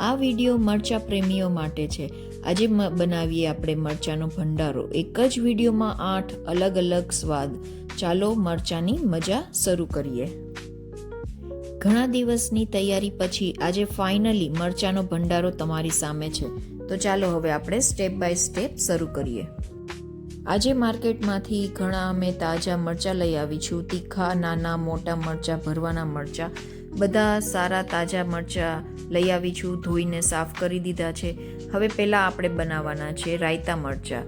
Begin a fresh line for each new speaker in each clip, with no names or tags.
આ વિડીયો મરચાં પ્રેમીઓ માટે છે। આજે બનાવીએ આપણે મરચાંનો ભંડારો। એક જ વિડીયોમાં 8 અલગ અલગ સ્વાદ। ચાલો મરચાંની મજા શરૂ કરીએ। ઘણા દિવસની તૈયારી પછી આજે ફાઇનલી મરચાંનો ભંડારો તમારી સામે છે। તો ચાલો હવે આપણે સ્ટેપ બાય સ્ટેપ શરૂ કરીએ। આજે માર્કેટમાંથી ઘણા અમે તાજા મરચાં લઈ આવી છું। તીખા, નાના, મોટા મરચાં, ભરવાના મરચાં, બધા સારા તાજા મરચાં લઈ આવી છું। ધોઈને સાફ કરી દીધા છે। હવે પહેલાં આપણે બનાવવાના છે રાયતા મરચાં।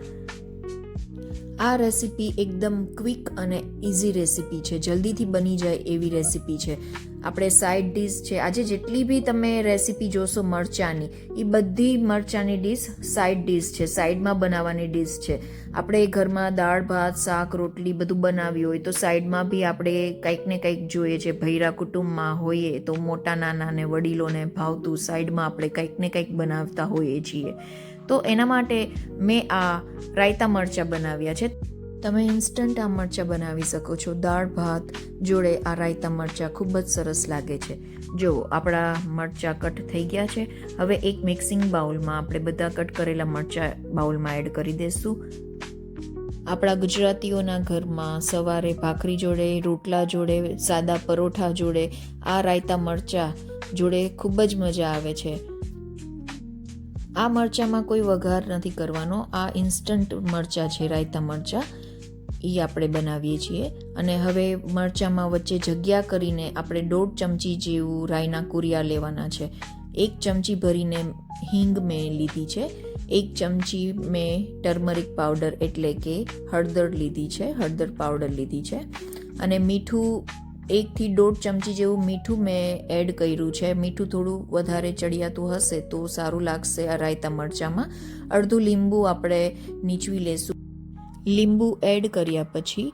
આ રેસીપી એકદમ ક્વિક અને ઇઝી રેસીપી છે, જલ્દીથી બની જાય એવી રેસીપી છે। આપણે સાઈડ ડીશ છે, આજે જેટલી બી તમે રેસીપી જોશો મરચાંની, એ બધી મરચાંની ડીશ સાઈડ ડીશ છે, સાઈડમાં બનાવવાની ડીશ છે। આપણે ઘરમાં દાળ ભાત શાક રોટલી બધું બનાવ્યું હોય તો સાઈડમાં બી આપણે કંઈક ને કંઈક જોઈએ છે। ભૈરા કુટુંબમાં હોઈએ તો મોટા નાના ને વડીલોને ભાવતું સાઈડમાં આપણે કંઈક ને કંઈક બનાવતા હોઈએ છીએ। તો એના માટે મેં આ રાયતા મરચાં બનાવ્યા છે। તમે ઇન્સ્ટન્ટ આ મરચાં બનાવી શકો છો। દાળ ભાત જોડે આ રાયતા મરચાં ખૂબ જ સરસ લાગે છે। જો આપણા મરચાં કટ થઈ ગયા છે। હવે એક મિક્સિંગ બાઉલમાં આપણે બધા કટ કરેલા મરચાં બાઉલમાં એડ કરી દઈશું। આપણા ગુજરાતીઓના ઘરમાં સવારે ભાખરી જોડે, રોટલા જોડે, સાદા પરોઠા જોડે આ રાયતા મરચાં જોડે ખૂબ જ મજા આવે છે। આ મરચાંમાં કોઈ વઘાર નથી કરવાનો। આ ઇન્સ્ટન્ટ મરચાં છે, રાયતા મરચાં એ આપણે બનાવીએ છીએ। અને હવે મરચાંમાં વચ્ચે જગ્યા કરીને આપણે 1.5 ચમચી જેવું રાઈના કુરિયા લેવાના છે। 1 ચમચી ભરીને હિંગ મેં લીધી છે। 1 ચમચી મેં ટર્મરિક પાવડર એટલે કે હળદર લીધી છે, હળદર પાવડર લીધી છે। અને મીઠું 1 થી 1.5 ચમચી જેવું મીઠું મેં એડ કર્યું છે। મીઠું થોડું વધારે ચડિયાતું હશે તો સારું લાગશે આ રાયતા મરચાંમાં। અડધું લીંબુ આપણે નીચવી લેશું। લીંબુ એડ કર્યા પછી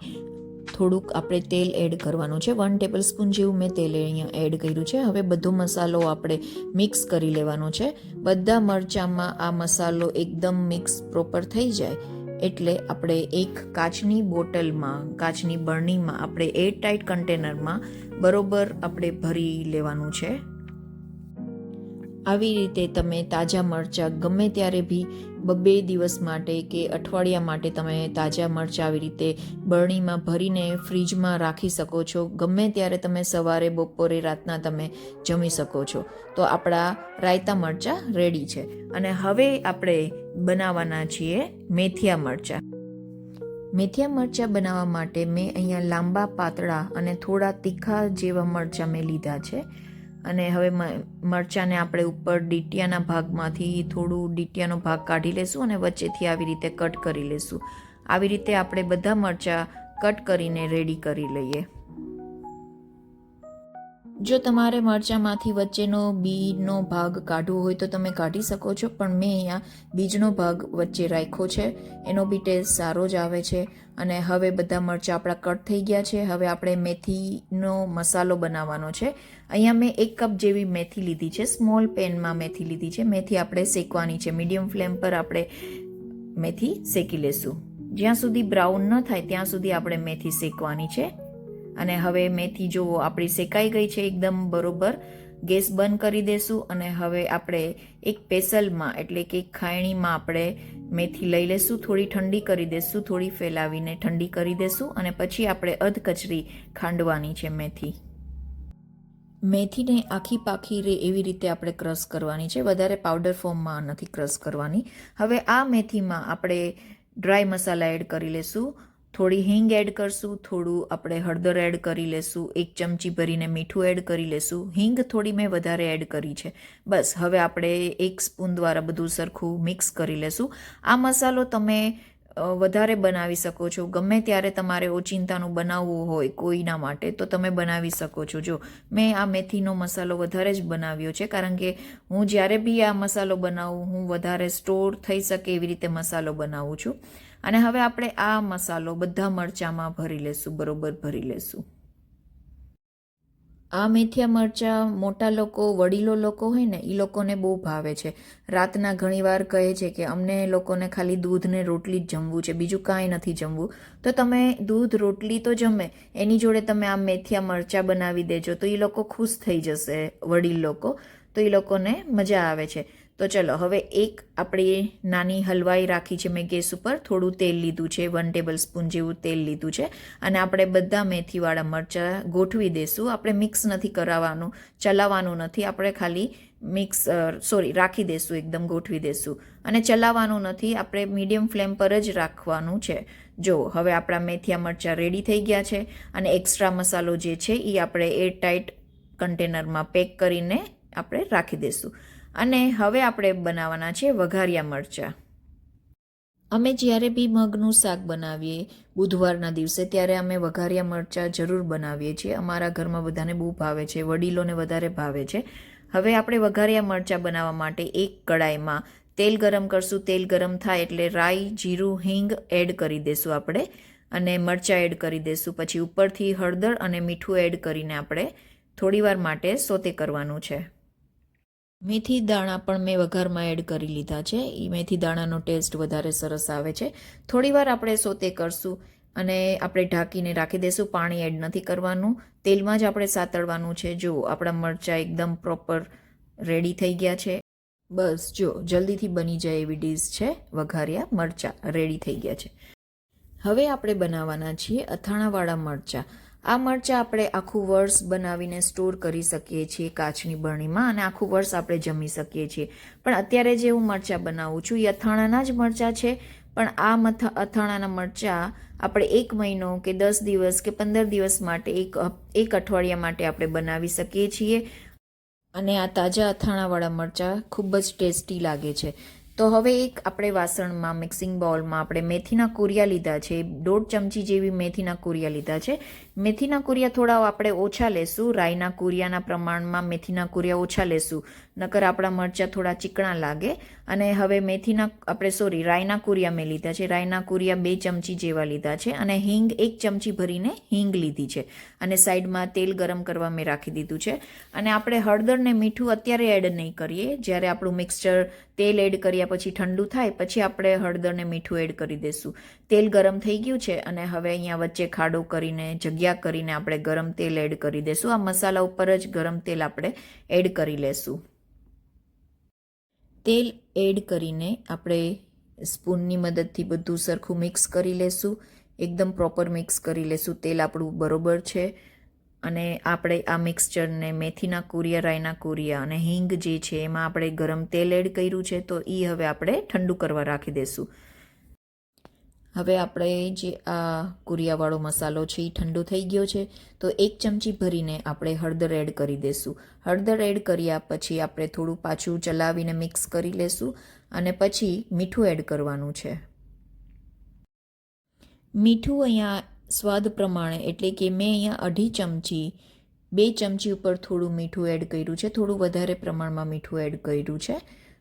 થોડુંક આપણે તેલ એડ કરવાનું છે। 1 ટેબલ સ્પૂન જેવું મેં તેલ અહીંયા એડ કર્યું છે। હવે બધો મસાલો આપણે મિક્સ કરી લેવાનો છે। બધા મરચાંમાં આ મસાલો એકદમ મિક્સ પ્રોપર થઈ જાય એટલે આપણે એક કાચની બોટલમાં, કાચની બરણીમાં આપણે એરટાઇટ કન્ટેનરમાં બરોબર આપણે ભરી લેવાનું છે। આવી રીતે તમે તાજા મરચાં ગમે ત્યારે બી 2 દિવસ માટે કે અઠવાડિયા માટે તમે તાજા મરચાં આવી રીતે બરણીમાં ભરીને ફ્રીજમાં રાખી શકો છો। ગમે ત્યારે તમે સવારે, બપોરે, રાતના તમે જમી શકો છો। તો આપણા રાયતા મરચાં રેડી છે। અને હવે આપણે બનાવવાના છીએ મેથીયા મરચાં। મેથીયા મરચાં બનાવવા માટે મેં અહીંયા લાંબા, પાતળા અને થોડા તીખા જેવા મરચાં મેં લીધા છે। અને હવે મરચાંને આપણે ઉપર ડીટિયાના ભાગમાંથી થોડું ડીટિયાનો ભાગ કાઢી લેશું અને વચ્ચેથી આવી રીતે કટ કરી લેશું। આવી રીતે આપણે બધા મરચાં કટ કરીને રેડી કરી લઈએ। જો તમારે મરચાંમાંથી વચ્ચેનો બીજનો ભાગ કાઢવો હોય તો તમે કાઢી શકો છો, પણ મેં અહીંયા બીજનો ભાગ વચ્ચે રાખ્યો છે। એનો બી ટેસ્ટ સારો જ આવે છે। અને હવે બધા મરચાં આપણા કટ થઈ ગયા છે। હવે આપણે મેથીનો મસાલો બનાવવાનો છે। અહીંયા મેં 1 કપ જેવી મેથી લીધી છે। સ્મોલ પેનમાં મેથી લીધી છે। મેથી આપણે શેકવાની છે। મીડિયમ ફ્લેમ પર આપણે મેથી શેકી લેશું। જ્યાં સુધી બ્રાઉન ન થાય ત્યાં સુધી આપણે મેથી શેકવાની છે। અને હવે મેથી જુઓ આપણી શેકાઈ ગઈ છે એકદમ બરોબર। ગેસ બંધ કરી દેશું અને હવે આપણે એક પેસલમાં એટલે કે ખાયણીમાં આપણે મેથી લઈ લેશું। થોડી ઠંડી કરી દેશું, થોડી ફેલાવીને ઠંડી કરી દેશું અને પછી આપણે અધકચરી ખાંડવાની છે મેથી। મેથીને આખી પાખી રે એવી રીતે આપણે ક્રશ કરવાની છે, વધારે પાવડર ફોર્મમાં નથી ક્રશ કરવાની। હવે આ મેથીમાં આપણે ડ્રાય મસાલા એડ કરી લેશું। થોડી હિંગ એડ કરશું, થોડું આપણે હળદર એડ કરી લેશું, 1 ચમચી ભરીને મીઠું એડ કરી લેશું। હિંગ થોડી મેં વધારે એડ કરી છે। બસ હવે આપણે 1 સ્પૂન દ્વારા બધું સરખું મિક્સ કરી લેશું। આ મસાલો તમે વધારે બનાવી શકો છો। ગમે ત્યારે તમારે ઓચિંતાનું બનાવવું હોય કોઈના માટે તો તમે બનાવી શકો છો। જો મેં આ મેથીનો મસાલો વધારે જ બનાવ્યો છે, કારણ કે હું જ્યારે બી આ મસાલો બનાવું હું વધારે સ્ટોર થઈ શકે એવી રીતે મસાલો બનાવું છું। અને હવે આપણે આ મસાલો બધા મરચાંમાં ભરી લેશું, બરોબર ભરી લેશું। આ મેથીયા મરચાં મોટા લોકો, વડીલો લોકો હોય ને એ લોકોને બહુ ભાવે છે। રાતના ઘણીવાર કહે છે કે અમને લોકોને ખાલી દૂધ ને રોટલી જ જમવું છે, બીજું કાંઈ નથી જમવું। તો તમે દૂધ રોટલી તો જમે, એની જોડે તમે આ મેથીયા મરચાં બનાવી દેજો તો એ લોકો ખુશ થઈ જશે, વડીલ લોકો। તો એ લોકોને મજા આવે છે. તો ચલો હવે એક આપણી નાની હલવાઈ રાખી છે મેં ગેસ ઉપર, થોડું તેલ લીધું છે, 1 ટેબલ સ્પૂન જેવું તેલ લીધું છે અને આપણે બધા મેથીવાળા મરચાં ગોઠવી દઈશું. આપણે મિક્સ નથી કરાવવાનું, ચલાવવાનું નથી, આપણે ખાલી રાખી દઈશું, એકદમ ગોઠવી દઈશું અને ચલાવવાનું નથી, આપણે મીડિયમ ફ્લેમ પર જ રાખવાનું છે. જો હવે આપણા મેથીયા મરચાં રેડી થઈ ગયા છે અને એક્સ્ટ્રા મસાલો જે છે એ આપણે એરટાઈટ કન્ટેનરમાં પેક કરીને આપણે રાખી દઈશું. અને હવે આપણે બનાવવાના છે વઘારિયા મરચાં. અમે જ્યારે બી મગનું શાક બનાવીએ બુધવારના દિવસે, ત્યારે અમે વઘારિયા મરચાં જરૂર બનાવીએ છીએ. અમારા ઘરમાં બધાને બહુ ભાવે છે, વડીલોને વધારે ભાવે છે. હવે આપણે વઘારિયા મરચાં બનાવવા માટે એક કડાઈમાં તેલ ગરમ કરશું. તેલ ગરમ થાય એટલે રાઈ, જીરું, હિંગ એડ કરી દઈશું આપણે અને મરચાં એડ કરી દઈશું. પછી ઉપરથી હળદર અને મીઠું એડ કરીને આપણે થોડીવાર માટે સોતે કરવાનું છે. મેથી દાણા પણ મેં વઘારમાં એડ કરી લીધા છે. એ મેથી દાણાનો ટેસ્ટ વધારે સરસ આવે છે. થોડીવાર આપણે સોતે કરશું અને આપણે ઢાંકીને રાખી દઈશું. પાણી એડ નથી કરવાનું, તેલમાં જ આપણે સાતળવાનું છે. જો આપણા મરચાં એકદમ પ્રોપર રેડી થઈ ગયા છે. બસ જો જલ્દીથી બની જાય એવી ડીશ છે વઘારિયા મરચાં, રેડી થઈ ગયા છે. હવે આપણે બનાવવાના છીએ અથાણાવાળા મરચાં. આ મરચાં આપણે આખું વર્ષ બનાવીને સ્ટોર કરી શકીએ છીએ કાચની બરણીમાં અને આખું વર્ષ આપણે જમી શકીએ છીએ. પણ અત્યારે જે હું મરચાં બનાવું છું એ અથાણાના જ મરચાં છે. પણ આ અથાણાના મરચાં આપણે 1 મહિનો કે 10 દિવસ કે 15 દિવસ માટે, એક અઠવાડિયા માટે આપણે બનાવી શકીએ છીએ અને આ તાજા અથાણાવાળા મરચાં ખૂબ જ ટેસ્ટી લાગે છે. તો હવે એક આપણે વાસણમાં મિક્સિંગ બાઉલમાં આપણે મેથીના કુરિયા લીધા છે, 1.5 ચમચી જેવી મેથીના કુરિયા લીધા છે. મેથીના કુરિયા થોડા આપણે ઓછા લેશું, રાઈના કુરિયાના પ્રમાણમાં મેથીના કુરિયા ઓછા લેશું, નકર આપણા મરચાં થોડા ચીકણા લાગે. અને હવે રાઈના કુરિયા મેં લીધા છે. રાઈના કુરિયા 2 ચમચી જેવા લીધા છે અને હિંગ 1 ચમચી ભરીને હિંગ લીધી છે અને સાઈડમાં તેલ ગરમ કરવા મેં રાખી દીધું છે. અને આપણે હળદર ને મીઠું અત્યારે એડ નહીં કરીએ, જ્યારે આપણું મિક્સચર તેલ એડ કર્યા પછી ઠંડુ થાય પછી આપણે હળદર ને મીઠું એડ કરી દઈશું. તેલ ગરમ થઈ ગયું છે અને હવે અહીંયા વચ્ચે ખાડો કરીને, જગ્યા કરીને આપણે ગરમ તેલ એડ કરી દઈશું. આ મસાલા ઉપર જ ગરમ તેલ આપણે એડ કરી લેશું. તેલ એડ કરીને આપણે સ્પૂનની મદદથી બધું સરખું મિક્સ કરી લેશું, એકદમ પ્રોપર મિક્સ કરી લેશું. તેલ આપણું બરોબર છે અને આપણે આ મિક્સચરને મેથીના કુરિયા, રાઈના કુરિયા અને હિંગ જે છે એમાં આપણે ગરમ તેલ એડ કર્યું છે, તો એ હવે આપણે ઠંડુ કરવા રાખી દઈશું. હવે આપણે જે આ કુરિયાવાળો મસાલો છે એ ઠંડો થઈ ગયો છે, તો 1 ચમચી ભરીને આપણે હળદર એડ કરી દઈશું. હળદર એડ કર્યા પછી આપણે થોડું પાછું ચલાવીને મિક્સ કરી લેશું અને પછી મીઠું એડ કરવાનું છે. મીઠું અહીંયા સ્વાદ પ્રમાણે, એટલે કે મેં અહીંયા 2.5 ચમચી, 2 ચમચી ઉપર થોડું મીઠું એડ કર્યું છે, થોડું વધારે પ્રમાણમાં મીઠું એડ કર્યું છે.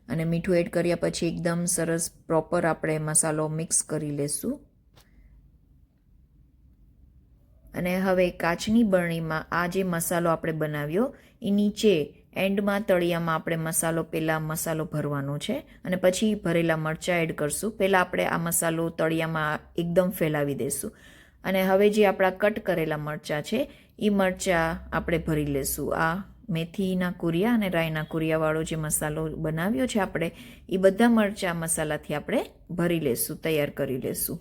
અને મીઠું એડ કર્યા પછી એકદમ સરસ પ્રોપર આપણે મસાલો મિક્સ કરી લેશું. અને હવે કાચની બરણીમાં આ જે મસાલો આપણે બનાવ્યો એ નીચે એન્ડમાં તળિયામાં આપણે મસાલો ભરવાનો છે અને પછી ભરેલા મરચાં એડ કરશું. પહેલાં આપણે આ મસાલો તળિયામાં એકદમ ફેલાવી દઈશું અને હવે જે આપણા કટ કરેલા મરચાં છે એ મરચાં આપણે ભરી લેશું. આ મેથીના કુરિયા અને રાઈના કુરિયાવાળો જે મસાલો બનાવ્યો છે આપણે, એ બધા મરચાં મસાલાથી આપણે ભરી લેશું, તૈયાર કરી લેશું.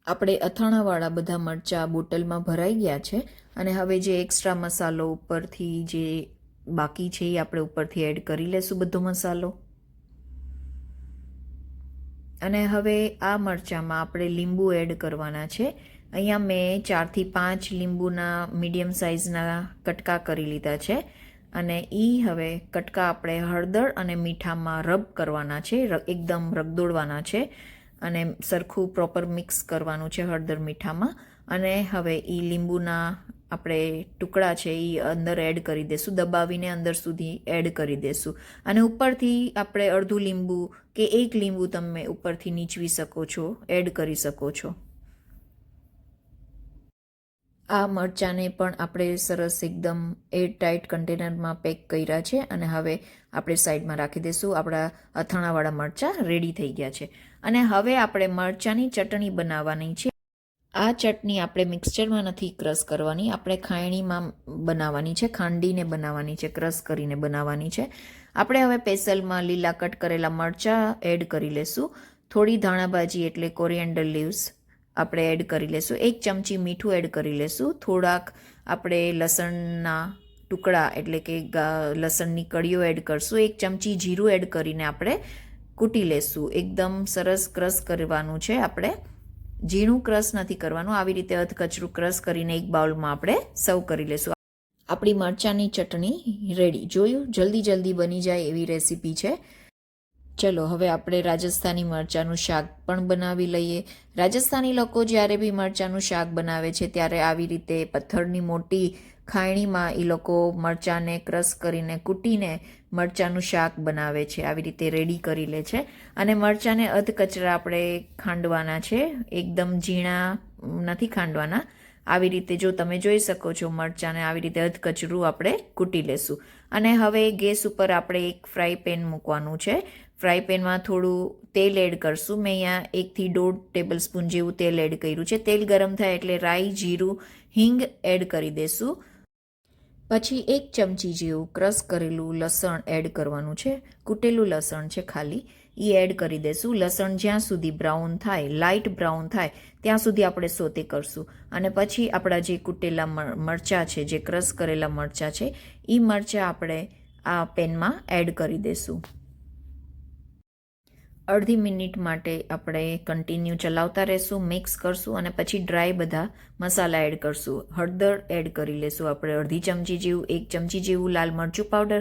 આપણે અથાણાવાળા બધા મરચાં બોટલમાં ભરાઈ ગયા છે અને હવે જે એક્સ્ટ્રા મસાલો ઉપરથી જે બાકી છે એ આપણે ઉપરથી એડ કરી લેશું બધો મસાલો. અને હવે આ મરચાંમાં આપણે લીંબુ એડ કરવાના છે. અહીંયા મેં 4 થી 5 લીંબુના મીડિયમ સાઇઝના કટકા કરી લીધા છે અને એ હવે કટકા આપણે હળદર અને મીઠામાં રબ કરવાના છે, એકદમ રગદોળવાના છે અને સરખું પ્રોપર મિક્સ કરવાનું છે હળદર મીઠામાં. અને હવે એ લીંબુના આપણે ટુકડા છે એ અંદર એડ કરી દઈશું, દબાવીને અંદર સુધી એડ કરી દઈશું. અને ઉપરથી આપણે અડધું લીંબુ કે 1 લીંબુ તમે ઉપરથી નીચવી શકો છો, એડ કરી શકો છો. આ મરચાંને પણ આપણે સરસ એકદમ એરટાઇટ કન્ટેનરમાં પેક કર્યા છે અને હવે આપણે સાઈડમાં રાખી દઈશું. આપણા અથાણાવાળા મરચાં રેડી થઈ ગયા છે. અને હવે આપણે મરચાંની ચટણી બનાવવાની છે. આ ચટણી આપણે મિક્સચરમાં નથી ક્રશ કરવાની, આપણે ખાયણીમાં બનાવવાની છે, ખાંડીને બનાવવાની છે, ક્રશ કરીને બનાવવાની છે. આપણે હવે પેસલમાં લીલા કટ કરેલા મરચાં એડ કરી લેશું. થોડી ધાણાભાજી એટલે કોરિએન્ડર લીવ્સ આપણે એડ કરી લેશું. 1 ચમચી મીઠું એડ કરી લેશું. થોડાક આપણે લસણના ટુકડા એટલે કે લસણની કળીઓ એડ કરશું. 1 ચમચી જીરું એડ કરીને આપણે કૂટી લેશું. એકદમ સરસ ક્રશ કરવાનું છે. આપણે ઝીણું ક્રશ નથી કરવાનું, આવી રીતે અધકચરું ક્રશ કરીને એક બાઉલમાં આપણે સર્વ કરી લેશું. આપણી મરચાંની ચટણી રેડી. જોયું, જલ્દી બની જાય એવી રેસીપી છે. ચલો હવે આપણે રાજસ્થાની મરચાંનું શાક પણ બનાવી લઈએ. રાજસ્થાની લોકો જ્યારે બી મરચાંનું શાક બનાવે છે ત્યારે આવી રીતે પથ્થરની મોટી ખાયણીમાં એ લોકો મરચાંને ક્રશ કરીને કૂટીને મરચાંનું શાક બનાવે છે. આવી રીતે રેડી કરી લે છે. અને મરચાંને અધકચરા આપણે ખાંડવાના છે, એકદમ ઝીણા નથી ખાંડવાના. આવી રીતે જો તમે જોઈ શકો છો મરચાંને આવી રીતે અધકચરું આપણે કૂટી લેશું. અને હવે ગેસ ઉપર આપણે એક ફ્રાય પેન મૂકવાનું છે. ફ્રાય પેનમાં થોડું તેલ એડ કરશું. મેં અહીંયા 1 થી 1.5 ટેબલ સ્પૂન જેવું તેલ એડ કર્યું છે. તેલ ગરમ થાય એટલે રાઈ, જીરું, હિંગ એડ કરી દેશું. પછી 1 ચમચી જેવું ક્રશ કરેલું લસણ એડ કરવાનું છે. કૂટેલું લસણ છે ખાલી, એ એડ કરી દેશું. લસણ જ્યાં સુધી બ્રાઉન થાય, લાઇટ બ્રાઉન થાય ત્યાં સુધી આપણે સોતે કરશું. અને પછી આપણા જે કૂટેલા મરચાં છે, જે ક્રશ કરેલા મરચાં છે, એ મરચાં આપણે આ પેનમાં એડ કરી દેશું. અડધી મિનિટ માટે આપણે કન્ટિન્યુ ચલાવતા રહેશું, મિક્સ કરશું અને પછી ડ્રાય બધા મસાલા એડ કરશું. હળદર એડ કરી લેશું આપણે અડધી ચમચી જેવું. 1 ચમચી જેવું લાલ મરચું પાવડર,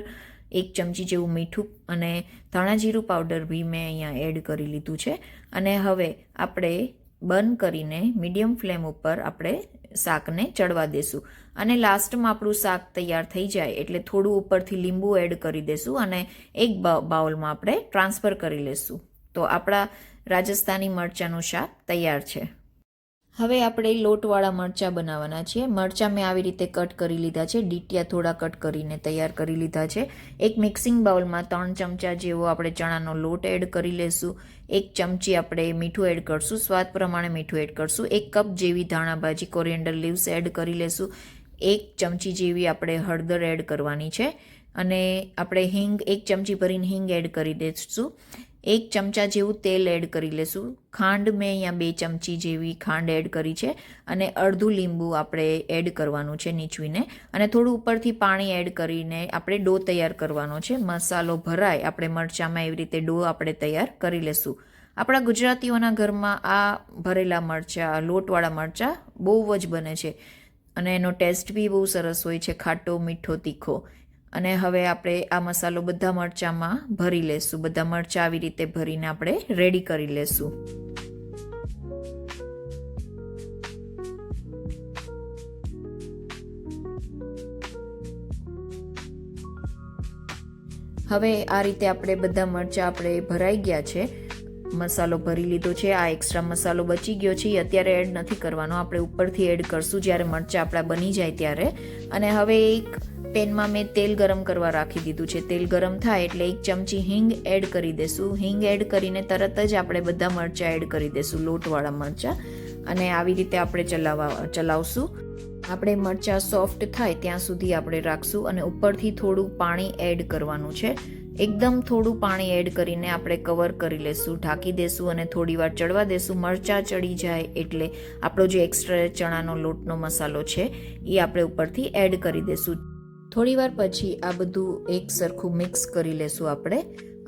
1 ચમચી જેવું મીઠું અને ધાણા જીરું પાવડર બી મેં અહીંયા એડ કરી લીધું છે. અને હવે આપણે બંધ કરીને મીડિયમ ફ્લેમ ઉપર આપણે શાકને ચડવા દેશું. અને લાસ્ટમાં આપણું શાક તૈયાર થઈ જાય એટલે થોડું ઉપરથી લીંબુ એડ કરી દેશું અને એક બાઉલમાં આપણે ટ્રાન્સફર કરી લેશું. તો આપણા રાજસ્થાની મરચાંનું શાક તૈયાર છે. હવે આપણે લોટવાળા મરચાં બનાવવાના છીએ. મરચાં મેં આવી રીતે કટ કરી લીધા છે, ડીટિયા થોડા કટ કરીને તૈયાર કરી લીધા છે. એક મિક્સિંગ બાઉલમાં 3 ચમચા જેવો આપણે ચણાનો લોટ એડ કરી લેશું. 1 ચમચી આપણે મીઠું એડ કરશું, સ્વાદ પ્રમાણે મીઠું એડ કરશું. 1 કપ જેવી ધાણાભાજી કોરિએન્ડર લીવ્સ એડ કરી લેશું. 1 ચમચી જેવી આપણે હળદર એડ કરવાની છે. અને આપણે હિંગ 1 ચમચી ભરીને હિંગ એડ કરી દઈશું. 1 ચમચા જેવું તેલ એડ કરી લેશું. ખાંડ મેં અહીંયા 2 ચમચી જેવી ખાંડ એડ કરી છે. અને અડધું લીંબુ આપણે એડ કરવાનું છે નીચવીને. અને થોડું ઉપરથી પાણી એડ કરીને આપણે ડો તૈયાર કરવાનો છે. મસાલો ભરાય આપણે મરચાંમાં એવી રીતે ડો આપણે તૈયાર કરી લેશું. આપણા ગુજરાતીઓના ઘરમાં આ ભરેલા મરચાં, લોટવાળા મરચાં બહુ જ બને છે અને એનો ટેસ્ટ બી બહુ સરસ હોય છે, ખાટો, મીઠો, તીખો. અને હવે આપણે આ મસાલો બધા મરચાંમાં ભરી લેશું. બધા મરચાં આવી રીતે ભરીને આપણે રેડી કરી લેશું. હવે આ રીતે આપણે બધા મરચાં આપણે ભરાઈ ગયા છે, મસાલો ભરી લીધો છે. આ એક્સ્ટ્રા મસાલો બચી ગયો છે, એ અત્યારે એડ નથી કરવાનો, આપણે ઉપરથી એડ કરશું જ્યારે મરચાં આપણા બની જાય ત્યારે. અને હવે એક પેનમાં મેં તેલ ગરમ કરવા રાખી દીધું છે. તેલ ગરમ થાય એટલે 1 ચમચી હિંગ એડ કરી દેશું. હિંગ એડ કરીને તરત જ આપણે બધા મરચાં એડ કરી દેશું, લોટવાળા મરચાં. અને આવી રીતે આપણે ચલાવશું. આપણે મરચાં સોફ્ટ થાય ત્યાં સુધી આપણે રાખશું. અને ઉપરથી થોડું પાણી એડ કરવાનું છે. એકદમ થોડું પાણી એડ કરીને આપણે કવર કરી લેશું, ઢાંકી દેશું અને થોડી વાર ચડવા દેશું. મરચાં ચડી જાય એટલે આપણો જે એક્સ્ટ્રા ચણાનો લોટનો મસાલો છે એ આપણે ઉપરથી એડ કરી દેશું. થોડી વાર પછી આ બધું એક સરખું મિક્સ કરી લેશું આપણે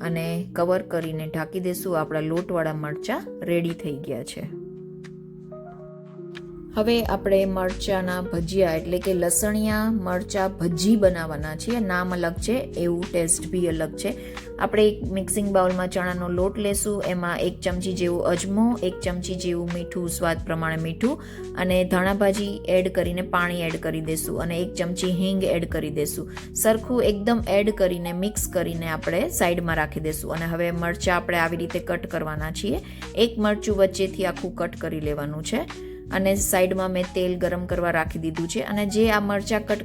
અને કવર કરીને ઢાંકી દેશું. આપણા લોટવાળા મરચાં રેડી થઈ ગયા છે. હવે આપણે મરચાંના ભજીયા એટલે કે લસણિયા મરચાં ભજી બનાવવાના છીએ. નામ અલગ છે, એવું ટેસ્ટ બી અલગ છે. આપણે એક મિક્સિંગ બાઉલમાં ચણાનો લોટ લેશું. એમાં 1 ચમચી જેવું અજમો, 1 ચમચી જેવું મીઠું, સ્વાદ પ્રમાણે મીઠું અને ધાણાભાજી એડ કરીને પાણી એડ કરી દેશું. અને 1 ચમચી હિંગ એડ કરી દેશું. સરખું એકદમ એડ કરીને મિક્સ કરીને આપણે સાઈડમાં રાખી દેશું. અને હવે મરચાં આપણે આવી રીતે કટ કરવાના છીએ. એક મરચું વચ્ચેથી આખું કટ કરી લેવાનું છે. અને સાઈડમાં મેં તેલ ગરમ કરવા રાખી દીધું છે. અને જે આ મરચાં કટ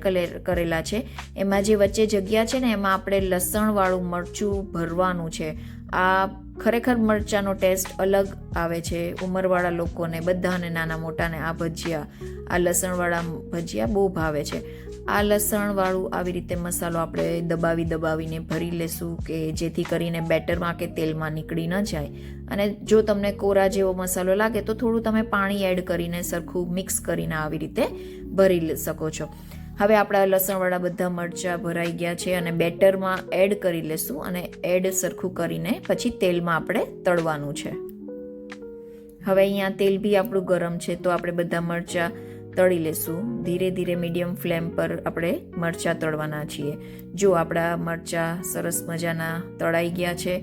કરેલા છે એમાં જે વચ્ચે જગ્યા છે ને એમાં આપણે લસણવાળું મરચું ભરવાનું છે. આ ખરેખર મરચાંનો ટેસ્ટ અલગ આવે છે ઉંમરવાળા લોકોને, બધાને, નાના મોટાને. આ ભજીયા, આ લસણવાળા ભજીયા બહુ ભાવે છે. આ લસણવાળું આવી રીતે મસાલો આપણે દબાવીને ભરી લેશું કે જેથી કરીને બેટરમાં કે તેલમાં નીકળી ન જાય. અને જો તમને કોરા જેવો મસાલો લાગે તો થોડું તમે પાણી એડ કરીને સરખું મિક્સ કરીને આવી રીતે ભરી શકો છો. હવે આપણા લસણવાળા બધા મરચાં ભરાઈ ગયા છે અને બેટરમાં એડ કરી લેશું અને એડ સરખું કરીને પછી તેલમાં આપણે તળવાનું છે. હવે અહીંયા તેલ બી આપણું ગરમ છે તો આપણે બધા મરચાં તળી લેશું. ધીરે ધીરે મીડિયમ ફ્લેમ પર આપણે મરચાં તળવાના છીએ. જો આપણા મરચાં સરસ મજાના તળાઈ ગયા છે,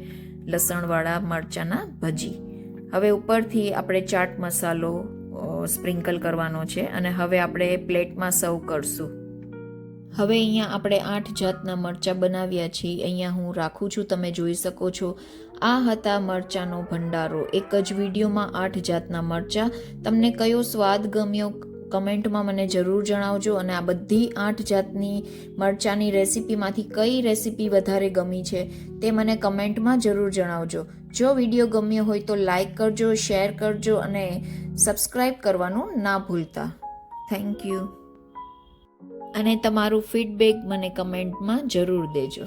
લસણવાળા મરચાંના ભજી. હવે ઉપરથી આપણે ચાટ મસાલો સ્પ્રિંકલ કરવાનો છે અને હવે આપણે પ્લેટમાં સર્વ કરશું. હવે અહીંયા આપણે 8 જાતના મરચાં બનાવ્યા છીએ. અહીંયા હું રાખું છું, તમે જોઈ શકો છો. આ હતા મરચાંનો ભંડારો. એક જ વિડીયોમાં 8 જાતના મરચાં. તમને કયો સ્વાદ ગમ્યો કમેન્ટમાં મને જરૂર જણાવજો. અને આ બધી 8 જાતની મરચાંની રેસીપીમાંથી કઈ રેસીપી વધારે ગમી છે તે મને કમેન્ટમાં જરૂર જણાવજો. જો વિડીયો ગમ્યો હોય તો લાઈક કરજો, શેર કરજો અને સબસ્ક્રાઈબ કરવાનું ના ભૂલતા. Thank you. અને તમારું ફીડબેક મને કમેન્ટમાં જરૂર દેજો.